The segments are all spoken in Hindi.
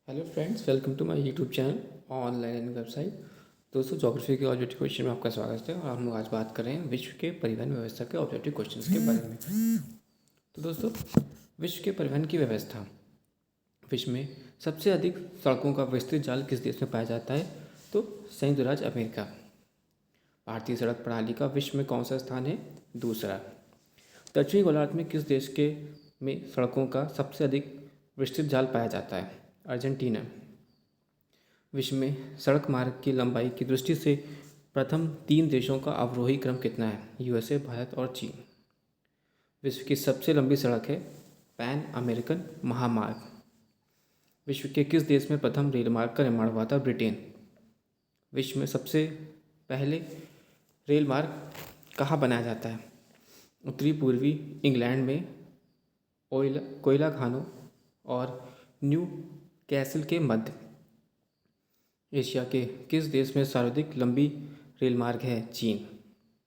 Hello friends, welcome to my YouTube channel online learning website. दोस्तों, ज्योग्राफी के ऑब्जेक्टिव क्वेश्चन में आपका स्वागत है और हम लोग आज बात कर रहे हैं विश्व के परिवहन व्यवस्था के ऑब्जेक्टिव क्वेश्चंस के बारे में। तो दोस्तों, विश्व के परिवहन की व्यवस्था। विश्व में सबसे अधिक सड़कों का विस्तृत जाल किस देश में पाया जाता है? तो संयुक्त राज्य अमेरिका। भारतीय सड़क प्रणाली का विश्व में कौन सा स्थान है? दूसरा। दक्षिणी गोलार्ध में किस देश के में सड़कों का सबसे अधिक विस्तृत जाल पाया जाता है? अर्जेंटीना। विश्व में सड़क मार्ग की लंबाई की दृष्टि से प्रथम 3 देशों का अवरोही क्रम कितना है? यूएसए, भारत और चीन। विश्व की सबसे लंबी सड़क है पैन अमेरिकन महामार्ग। विश्व के किस देश में प्रथम रेल मार्ग का निर्माण हुआ था? ब्रिटेन। विश्व में सबसे पहले रेल मार्ग कहाँ बनाया जाता है? उत्तरी पूर्वी इंग्लैंड में कोयला खानों और न्यू कैसल के मध्य। एशिया के किस देश में सर्वाधिक लंबी रेल मार्ग है? चीन।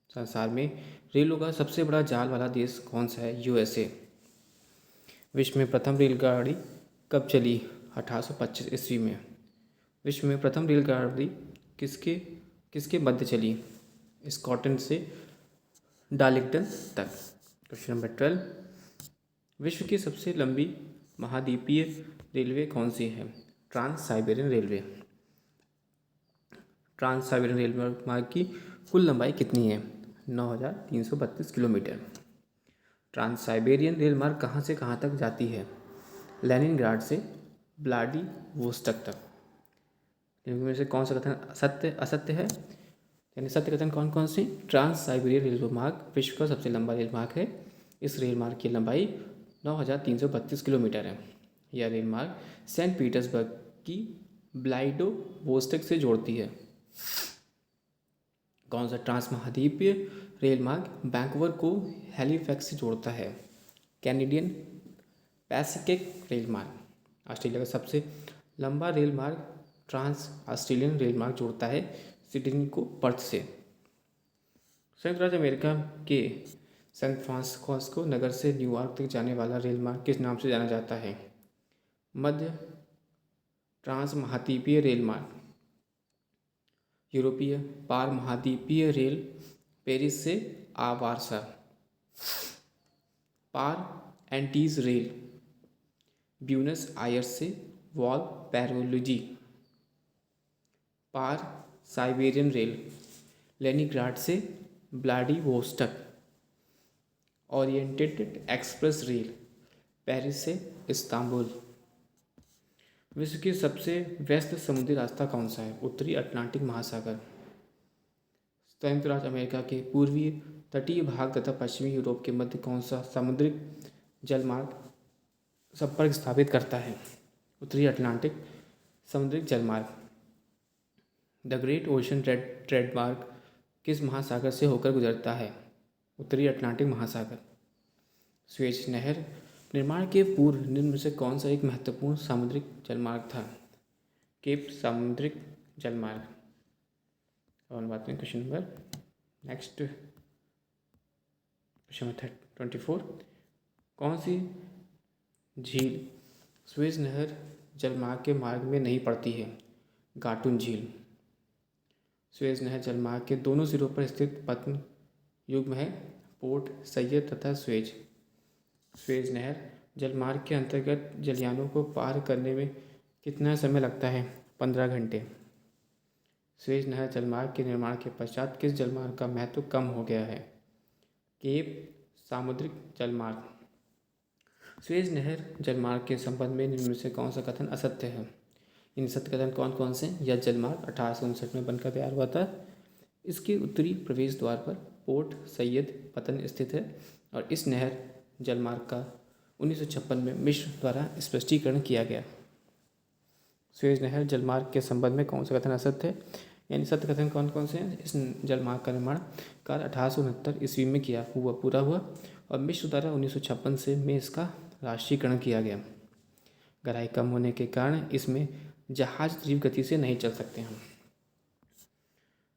संसार में रेलों का सबसे बड़ा जाल वाला देश कौन सा है? यूएसए। विश्व में प्रथम रेलगाड़ी कब चली? 1825 ईस्वी में। विश्व में प्रथम रेलगाड़ी किसके किसके मध्य चली? स्कॉटलैंड से डार्लिंगटन तक। Question number 12। विश्व की सबसे लंबी महाद्वीपीय रेलवे कौन सी है? Trans Siberian railway. Trans Siberian railway मार्ग की कुल लंबाई कितनी है? 9,332 किलोमीटर। ट्रांस साइबेरियन रेल मार्ग कहाँ से कहाँ तक जाती है? लेनिनग्राड से व्लादिवोस्तोक तक। इनमें से कौन सा कथन सत्य असत्य है? यानी सत्य कथन कौन कौन से? ट्रांस साइबेरियन रेलवे मार्ग विश्व का सबसे लंबा रेल मार्ग है। इस रेल मार्ग की लंबाई 9,332 किलोमीटर है। यह रेल मार्ग सेंट पीटर्सबर्ग की व्लादिवोस्तोक से जोड़ती है। कौन सा ट्रांस महाद्वीपीय रेल मार्ग वैंकूवर को हैलिफैक्स से जोड़ता है? कैनेडियन पैसिफिक रेल मार्ग। ऑस्ट्रेलिया का सबसे लंबा रेल मार्ग ट्रांस ऑस्ट्रेलियन रेल मार्ग जोड़ता है सिडनी को पर्थ से। संयुक्त राज्य अमेरिका के सैन फ्रांसिस्को नगर से न्यूयॉर्क तक जाने वाला रेल मार्ग किस नाम से जाना जाता है? मध्य ट्रांस महाद्वीपीय रेल मार्ग। यूरोपीय पार महाद्वीपीय रेल पेरिस से वार्सा। पार एंटीज रेल ब्यूनस आयर्स से वॉल पैरोलॉजी। पार साइबेरियन रेल लेनिनग्राड से Vladivostok. Oriented express rail Paris से इस्तांबुल। विश्व की सबसे व्यस्त समुद्री रास्ता कौन सा है? उत्तरी अटलांटिक महासागर। संयुक्त राज्य अमेरिका के पूर्वी तटीय भाग तथा पश्चिमी यूरोप के मध्य कौन सा समुद्री जलमार्ग संपर्क स्थापित करता है? उत्तरी अटलांटिक समुद्री जलमार्ग। द ग्रेट ओशन ट्रेड मार्ग किस महासागर से होकर गुजरता है? उत्तरी अटलांटिक महासागर। स्वेज नहर निर्माण के पूर्व निम्न में से कौन सा एक महत्वपूर्ण सामुद्रिक जलमार्ग था? केप सामुद्रिक जलमार्ग। और बात करें question number next question number 24। कौन सी झील स्वेज नहर जलमार्ग के मार्ग में नहीं पड़ती है? गाटुन झील। स्वेज नहर जलमार्ग के दोनों सिरों पर स्थित पतन युग्म है पोर्ट सैयद तथा स्वेज। स्वेज नहर जलमार्ग के अंतर्गत जलयानों को पार करने में कितना समय लगता है? 15 घंटे। स्वेज नहर जलमार्ग के निर्माण के पश्चात किस जलमार्ग का महत्व कम हो गया है? केप सामुद्रिक जलमार्ग। स्वेज नहर जलमार्ग के संबंध में निम्न में से कौन सा कथन असत्य है? इन सत्य कथन कौन कौन से? यह जलमार्ग 1859 में बनकर तैयार हुआ था। इसके उत्तरी प्रवेश द्वार पर पोर्ट सैयद पतन स्थित है और इस नहर जलमार्ग का 1956 में मिस्र द्वारा स्पष्टीकरण किया गया। स्वेज नहर जलमार्ग के संबंध में कौन सा कथन असत्य है? यानी सत्य कथन कौन कौन से हैं? इस जलमार्ग का निर्माण कार्य 1869 ईस्वी में पूरा हुआ और मिस्र द्वारा 1956 में इसका राष्ट्रीयकरण किया गया। गहराई कम होने के कारण इसमें जहाज तीव्र गति से नहीं चल सकते हैं।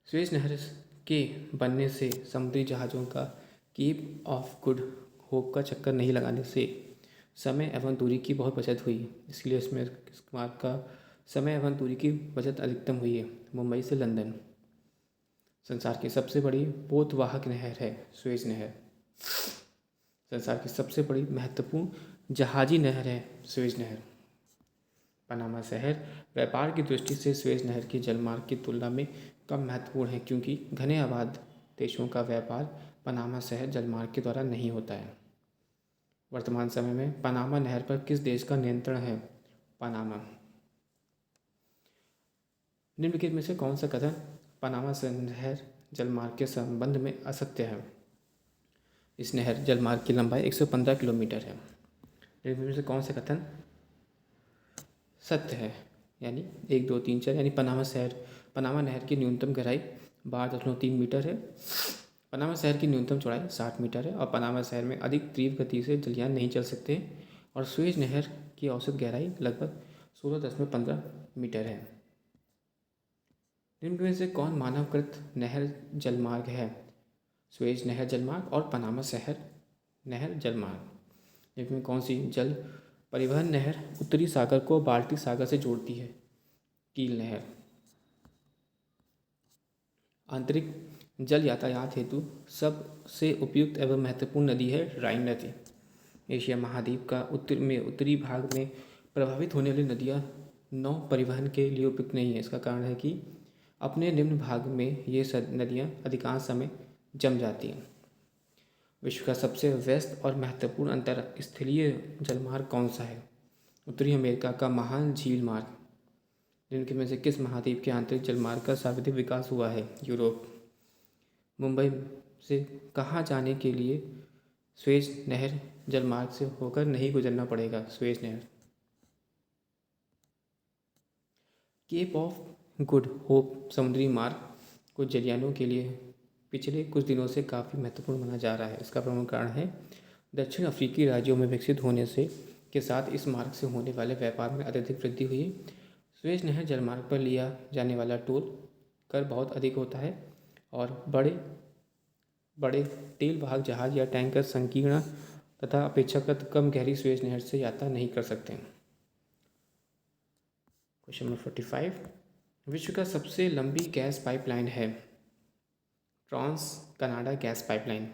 स्वेज नहर के बनने से समुद्री जहाज़ों का केप ऑफ गुड होप का चक्कर नहीं लगाने से समय एवं दूरी की बहुत बचत हुई, इसलिए इसमें इस मार्ग का समय एवं दूरी की बचत अधिकतम हुई है। मुंबई से लंदन। संसार की सबसे बड़ी पोतवाहक नहर है सुएज नहर। संसार की सबसे बड़ी महत्वपूर्ण जहाजी नहर है सुएज नहर। पनामा शहर व्यापार की दृष्टि से सुएज नहर की जलमार्ग की तुलना में कम महत्वपूर्ण है, क्योंकि घने आबाद देशों का व्यापार पनामा शहर जलमार्ग के द्वारा नहीं होता है। वर्तमान समय में पनामा नहर पर किस देश का नियंत्रण है? पनामा। निम्नलिखित में से कौन सा कथन पनामा नहर जलमार्ग के संबंध में असत्य है? इस नहर जलमार्ग की लंबाई 115 किलोमीटर है। निम्नलिखित में से कौन सा कथन सत्य है? यानी 1, 2, 3, 4 यानी पनामा नहर की न्यूनतम गहराई 12.3 मीटर है। पनामा शहर की न्यूनतम चौड़ाई 60 मीटर है और पनामा शहर में अधिक तीव्र गति से जलयान नहीं चल सकते। और सुएज नहर की औसत गहराई लगभग 16.15 मीटर है। निम्न में से कौन मानवकृत नहर जलमार्ग है? सुएज नहर जलमार्ग और पनामा शहर नहर जलमार्ग। इनमें कौन सी जल परिवहन नहर उत्तरी सागर को बाल्टिक सागर से जोड़ती है? कील नहर। आंतरिक जल यातायात हेतु सबसे उपयुक्त एवं महत्वपूर्ण नदी है राइन नदी। एशिया महाद्वीप का उत्तरी भाग में प्रभावित होने वाली नदियाँ नौ परिवहन के लिए उपयुक्त नहीं है। इसका कारण है कि अपने निम्न भाग में ये नदियाँ अधिकांश समय जम जाती हैं। विश्व का सबसे व्यस्त और महत्वपूर्ण अंतरस्थलीय जलमार्ग कौन सा है? उत्तरी अमेरिका का महान झील मार्ग। जिनके में से किस महाद्वीप के आंतरिक जलमार्ग का सर्वाधिक विकास हुआ है? यूरोप। मुंबई से कहाँ जाने के लिए सुएज नहर जलमार्ग से होकर नहीं गुजरना पड़ेगा? सुएज नहर। केप ऑफ गुड होप समुद्री मार्ग को जलयानों के लिए पिछले कुछ दिनों से काफ़ी महत्वपूर्ण माना जा रहा है। इसका प्रमुख कारण है दक्षिण अफ्रीकी राज्यों में विकसित होने से के साथ इस मार्ग से होने वाले व्यापार में अत्यधिक वृद्धि हुई। सुएज नहर जलमार्ग पर लिया जाने वाला टोल कर बहुत अधिक होता है और बड़े तेल वाहक जहाज या टैंकर संकीर्ण तथा अपेक्षाकृत कम गहरी सुएज नहर से यात्रा नहीं कर सकते। Question number 45। विश्व का सबसे लंबी गैस पाइपलाइन है? Trans Canada gas pipeline.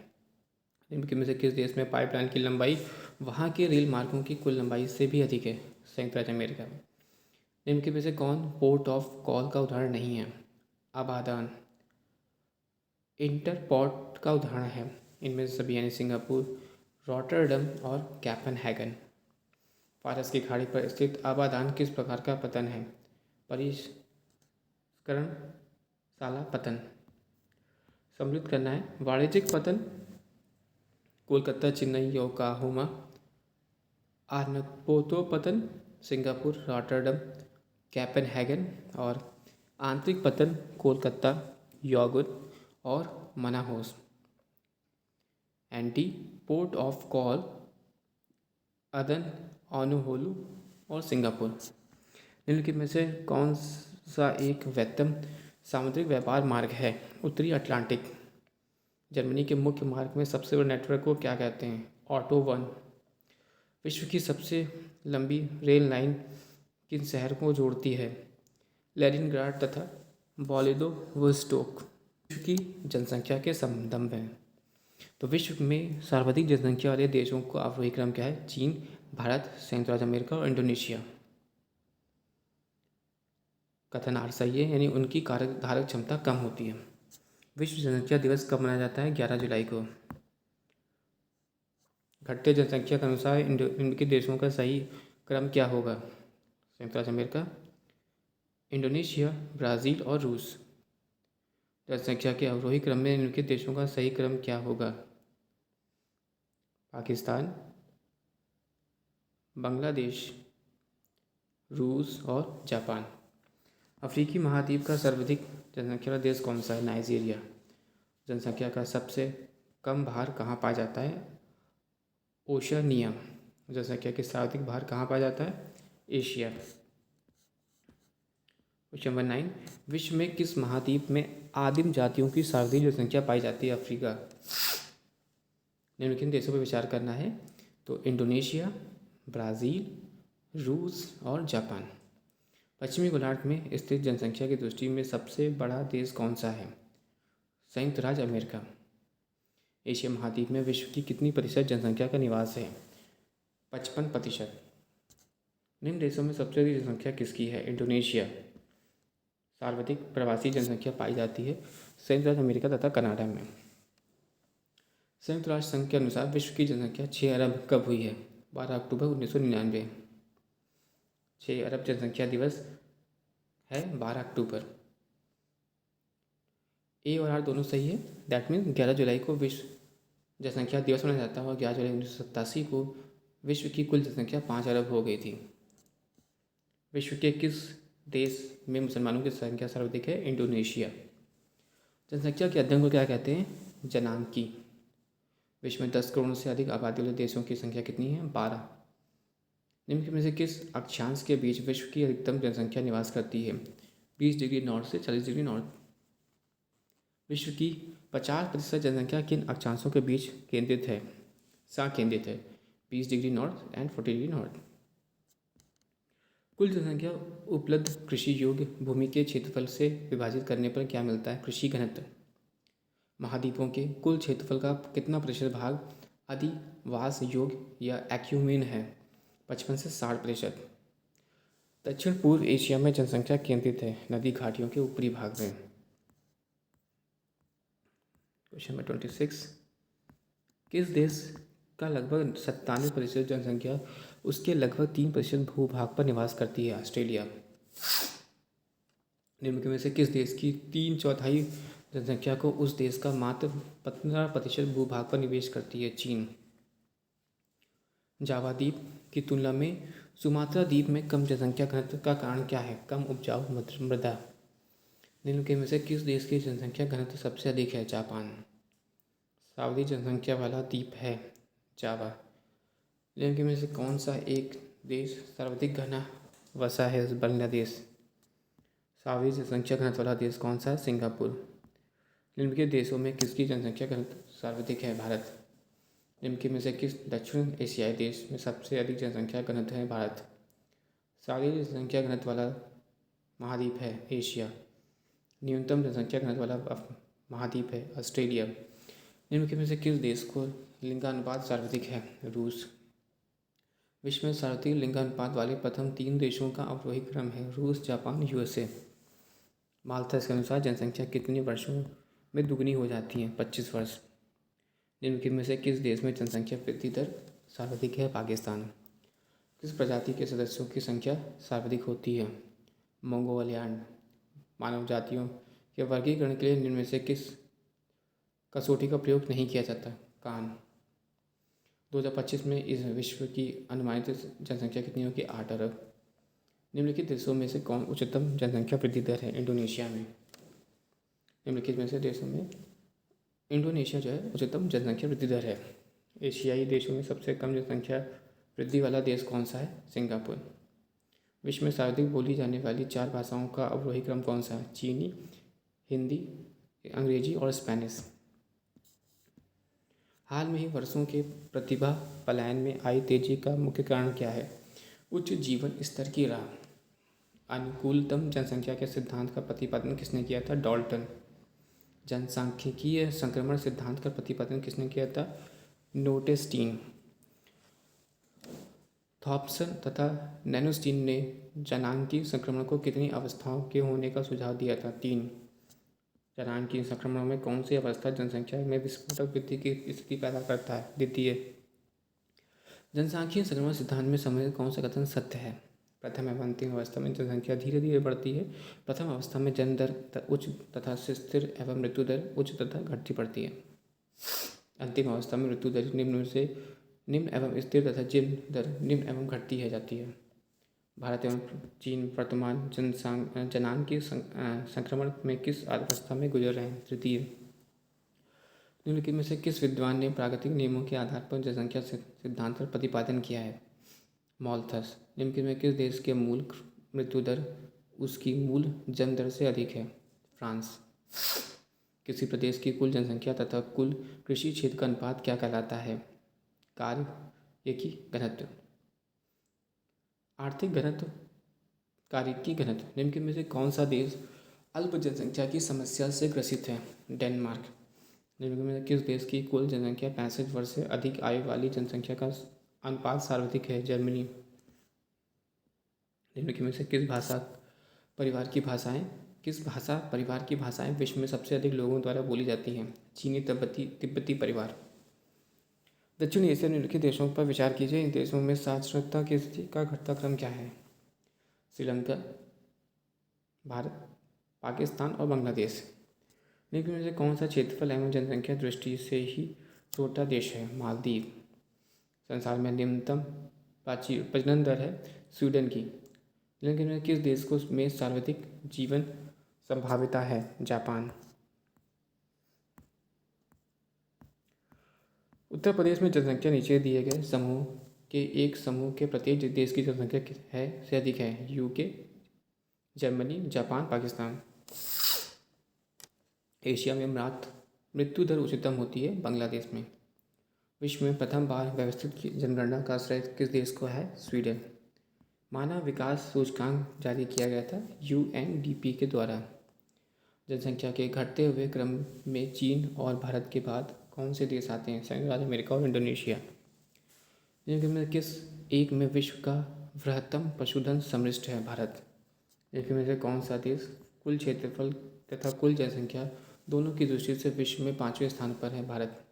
इनके में से किस देश में पाइपलाइन की लंबाई वहाँ के रेल मार्गों की कुल लंबाई से भी अधिक है? संयुक्त राज्य अमेरिका में। इनके में से कौन पोर्ट ऑफ कॉल का उदाहरण नहीं है? आबादान। इंटरपोर्ट का उदाहरण है? इनमें से सभी यानी सिंगापुर, रॉटरडम और कोपेनहेगन। फारस की खाड़ी पर स्थित आबादान किस प्रकार का पतन है? परिष्करण साला पतन। सम्मिलित करना है। वाणिज्यिक पतन कोलकाता, चेन्नई, योकोहामा। आर्नपोतो पतन सिंगापुर, रॉटरडम, कोपेनहेगन। और आंतरिक पतन कोलकाता, योगुन और मनाहोस। एंटी पोर्ट ऑफ कॉल अदन, ओनुहोलु और सिंगापुर। निम्नलिखित में से कौन सा एक वृहत्तम सामुद्रिक व्यापार मार्ग है? उत्तरी अटलांटिक। जर्मनी के मुख्य मार्ग में सबसे बड़े नेटवर्क को क्या कहते हैं? ऑटो-वन। विश्व की सबसे लंबी रेल लाइन किन शहर को जोड़ती है? लेनिनग्राड तथा व्लादिवोस्तोक। विश्व की जनसंख्या के संदर्भ में तो विश्व में सर्वाधिक जनसंख्या वाले देशों का अवरोही क्रम क्या है? चीन, भारत, संयुक्त राज्य अमेरिका और इंडोनेशिया। कथन आर सही है, यानी उनकी धारक क्षमता कम होती है। विश्व जनसंख्या दिवस कब मनाया जाता है? 11 जुलाई को। घटते जनसंख्या के अनुसार इनके देशों का सही क्रम क्या होगा? संयुक्त राज्य अमेरिका, इंडोनेशिया, ब्राज़ील और रूस। जनसंख्या के अवरोही क्रम में इनके देशों का सही क्रम क्या होगा? पाकिस्तान, बांग्लादेश, रूस और जापान। अफ्रीकी महाद्वीप का सर्वाधिक जनसंख्या वाला देश कौन सा है? नाइजीरिया। जनसंख्या का सबसे कम भार कहाँ पाया जाता है? ओशिनिया। जनसंख्या के सर्वाधिक भार कहाँ पाया जाता है? एशिया। Question number 9। विश्व में किस महाद्वीप में आदिम जातियों की सर्वाधिक जनसंख्या पाई जाती है? अफ्रीका। निम्नलिखित देशों पर विचार करना है तो इंडोनेशिया, ब्राज़ील, रूस और जापान। पश्चिमी गोलार्ध में स्थित जनसंख्या की दृष्टि में सबसे बड़ा देश कौन सा है? संयुक्त राज्य अमेरिका। एशिया महाद्वीप में विश्व की कितनी प्रतिशत जनसंख्या का निवास है? 55%। निम्न देशों में सबसे अधिक जनसंख्या किसकी है? इंडोनेशिया। सर्वाधिक प्रवासी जनसंख्या पाई जाती है संयुक्त राज्य अमेरिका तथा कनाडा में। संयुक्त राष्ट्र संघ के अनुसार विश्व की जनसंख्या 6 अरब कब हुई है? 12 अक्टूबर 1999। 6 अरब जनसंख्या दिवस है 12 अक्टूबर। ए और आर दोनों सही है। दैट मीन्स 11 जुलाई को विश्व जनसंख्या दिवस मनाया जाता है और 11 जुलाई 1987 को विश्व की कुल जनसंख्या 5 अरब हो गई थी। विश्व के किस देश में मुसलमानों की संख्या सर्वाधिक है? इंडोनेशिया। जनसंख्या के अध्ययन को क्या कहते हैं? जनांकी। विश्व में 10 करोड़ से अधिक आबादी वाले देशों की संख्या कितनी है? 12। निम्न में से किस अक्षांश के बीच विश्व की अधिकतम जनसंख्या निवास करती है? 20 डिग्री नॉर्थ से 40 डिग्री नॉर्थ। विश्व की 50% जनसंख्या किन अक्षांशों के बीच केंद्रित है? केंद्रित है 20 degree north and 40 degree north. कुल जनसंख्या उपलब्ध कृषि योग्य भूमि के क्षेत्रफल से विभाजित करने पर क्या मिलता है? कृषि घनत्व। महाद्वीपों के कुल क्षेत्रफल का कितना प्रतिशत भाग अधिवास योग्य या एक्यूमेन है? 55 से 60%। दक्षिण पूर्व एशिया में जनसंख्या केंद्रित है नदी घाटियों के ऊपरी भाग में। Question number 26। किस देश का लगभग 97% जनसंख्या उसके लगभग 3% भूभाग पर निवास करती है? ऑस्ट्रेलिया। निम्न में से किस देश की 3/4 जनसंख्या को उस देश का मात्र 15% भूभाग पर निवेश करती है? चीन। जावा द्वीप की तुलना में सुमात्रा द्वीप में कम जनसंख्या घनत्व का कारण क्या है? कम उपजाऊ मृदा। निम्न में से किस देश की जनसंख्या घनत्व सबसे अधिक है? जापान। सर्वाधिक जनसंख्या वाला द्वीप है जावा। निम्न में से कौन सा एक देश सर्वाधिक घना वसा है? बांग्लादेश। सर्वाधिक जनसंख्या घनत्व वाला देश कौन सा है? सिंगापुर। निम्न के देशों में किसकी जनसंख्या घनत्व सर्वाधिक है? भारत। निम्न में से किस दक्षिण एशियाई देश में सबसे अधिक जनसंख्या घनत्व है? भारत। सर्वाधिक जनसंख्या घनत्व वाला महाद्वीप है एशिया। न्यूनतम जनसंख्या घनत्व वाला महाद्वीप है ऑस्ट्रेलिया। निम्न में से किस देश को लिंगानुपात सर्वाधिक है? रूस। विश्व में सर्वाधिक लिंगानुपात वाले प्रथम 3 देशों का अवरोही क्रम है? रूस, जापान, यूएसए। माल्थस के अनुसार जनसंख्या कितने वर्षों में दुगनी हो जाती है? 25 वर्ष। निम्न में से किस देश में जनसंख्या वृद्धि दर सर्वाधिक है? पाकिस्तान। किस प्रजाति के सदस्यों की संख्या सर्वाधिक होती है? मंगोलियान। मानव जातियों के वर्गीकरण के लिए निम्न में से किस कसौटी का प्रयोग नहीं किया जाता? कान। 2025 में इस विश्व की अनुमानित जनसंख्या कितनी होगी? 8 अरब। निम्नलिखित देशों में से कौन उच्चतम जनसंख्या वृद्धि दर है? इंडोनेशिया में। निम्नलिखित में से देशों में इंडोनेशिया जो है उच्चतम जनसंख्या वृद्धि दर है। एशियाई देशों में सबसे कम जनसंख्या वृद्धि वाला देश कौन सा है? सिंगापुर। विश्व में सर्वाधिक बोली जाने वाली 4 भाषाओं का अवरोही क्रम कौन सा है? चीनी, हिंदी, अंग्रेजी और स्पेनिश। हाल में ही वर्षों के प्रतिभा पलायन में आई तेजी का मुख्य कारण क्या है? उच्च जीवन स्तर की राह। अनुकूलतम जनसंख्या के सिद्धांत का प्रतिपादन किसने किया था? डाल्टन। जनसांख्यिकीय संक्रमण सिद्धांत का प्रतिपादन किसने किया था? नोटेस्टीन। थॉम्पसन तथा नैनोस्टीन ने जनांकीय संक्रमण को कितनी अवस्थाओं के होने का सुझाव दिया था? 3। जनांकीय संक्रमण में कौन सी अवस्था जनसंख्या में विस्फोटक वृद्धि की स्थिति पैदा करता है? द्वितीय। जनसांख्यिकीय संक्रमण सिद्धांत में संबंधित कौन सा कथन सत्य है? प्रथम एवं अंतिम अवस्था में जनसंख्या धीरे धीरे बढ़ती है। प्रथम अवस्था में जन्म दर उच्च तथा स्थिर एवं मृत्यु दर उच्च तथा घटती पड़ती है। अंतिम अवस्था में मृत्यु दर निम्न एवं स्थिर तथा जन्म दर निम्न एवं घटती है जाती है। भारत एवं चीन वर्तमान जनांकीय संक्रमण में किस अवस्था में गुजर रहे हैं? तृतीय। निम्नलिखित में से किस विद्वान ने प्राकृतिक नियमों के आधार पर जनसंख्या सिद्धांत पर प्रतिपादन किया है? माल्थस। निम्नलिखित में किस देश के मूल मृत्यु दर उसकी मूल जन्म दर से अधिक है? फ्रांस। किसी प्रदेश की कुल जनसंख्या तथा कुल कृषि क्षेत्र का अनुपात क्या कहलाता है? कार्य की घनत्व। आर्थिक घनत्व, कार्यकीय घनत्व, निम्न में से कौन सा देश अल्प जनसंख्या की समस्या से ग्रसित है? डेनमार्क। निम्न में से किस देश की कुल जनसंख्या 65 वर्ष से अधिक आयु वाली जनसंख्या का अनुपात सर्वाधिक है? जर्मनी। निम्न में से किस भाषा परिवार की भाषाएं विश्व में सबसे अधिक लोगों द्वारा बोली जाती हैं? चीनी तिब्बती परिवार। दक्षिण एशिया निम्नलिखित देशों पर विचार कीजिए। इन देशों में साक्षरता की स्थिति का घटता क्रम क्या है? श्रीलंका, भारत, पाकिस्तान और बांग्लादेश। निम्न में से कौन सा क्षेत्रफल एवं जनसंख्या दृष्टि से ही छोटा देश है? मालदीव। संसार में निम्नतम प्रजनन दर है स्वीडन की। निम्न में किस देश को में सर्वाधिक जीवन संभाव्यता है? जापान। उत्तर प्रदेश में जनसंख्या नीचे दिए गए समूह के प्रत्येक देश की जनसंख्या है से अधिक है? UK, Germany, Japan, Pakistan. Asia में मृत्यु दर उच्चतम होती है बांग्लादेश में। विश्व में प्रथम बार व्यवस्थित जनगणना का श्रेय किस देश को है? स्वीडन। मानव विकास सूचकांक जारी किया गया था UNDP के द्वारा। जनसंख्या के घटते हुए क्रम में चीन और भारत के बाद कौन से देश आते हैं? संयुक्त राज्य अमेरिका और इंडोनेशिया। जिनमें किस एक में विश्व का बृहत्तम पशुधन समृष्ट है? भारत। जिनमें से कौन सा देश कुल क्षेत्रफल तथा कुल जनसंख्या दोनों की दृष्टि से विश्व में 5वें स्थान पर है? भारत।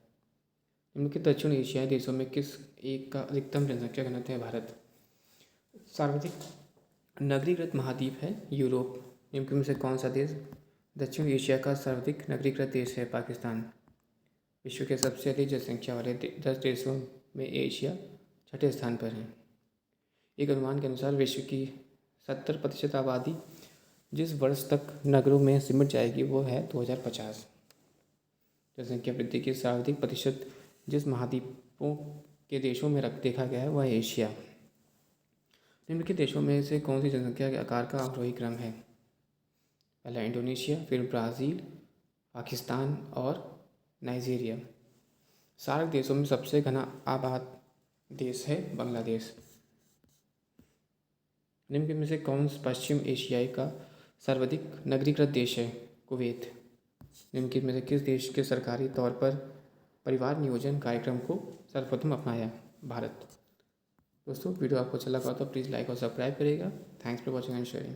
निम्नलिखित दक्षिण एशियाई देशों में किस एक का अधिकतम जनसंख्या घनत्व है? भारत। सर्वाधिक नगरीकृत महाद्वीप है यूरोप। निम्न में से कौन सा देश दक्षिण एशिया का सर्वाधिक नगरीकृत देश है? पाकिस्तान। विश्व के सबसे अधिक जनसंख्या वाले 10 देशों में एशिया छठे स्थान पर है। एक अनुमान के अनुसार विश्व की 70% आबादी जिस वर्ष तक नगरों में सिमट जाएगी वो है 2050। जनसंख्या वृद्धि की सर्वाधिक प्रतिशत जिस महाद्वीपों के देशों में देखा गया है वह है एशिया। निम्नलिखित देशों में से कौन सी जनसंख्या के आकार का आरोही क्रम है? पहला इंडोनेशिया, फिर ब्राज़ील, पाकिस्तान और नाइजीरिया। सार्क देशों में सबसे घना आबाद देश है बांग्लादेश। निम्न में से कौन पश्चिम एशियाई का सर्वाधिक नगरीकृत देश है? कुवैत। निम्न में से किस देश के सरकारी तौर पर परिवार नियोजन कार्यक्रम को सर्वप्रथम अपनाया? भारत। दोस्तों वीडियो आपको अच्छा लगा तो प्लीज़ लाइक और सब्सक्राइब करिएगा। Thanks for watching and sharing.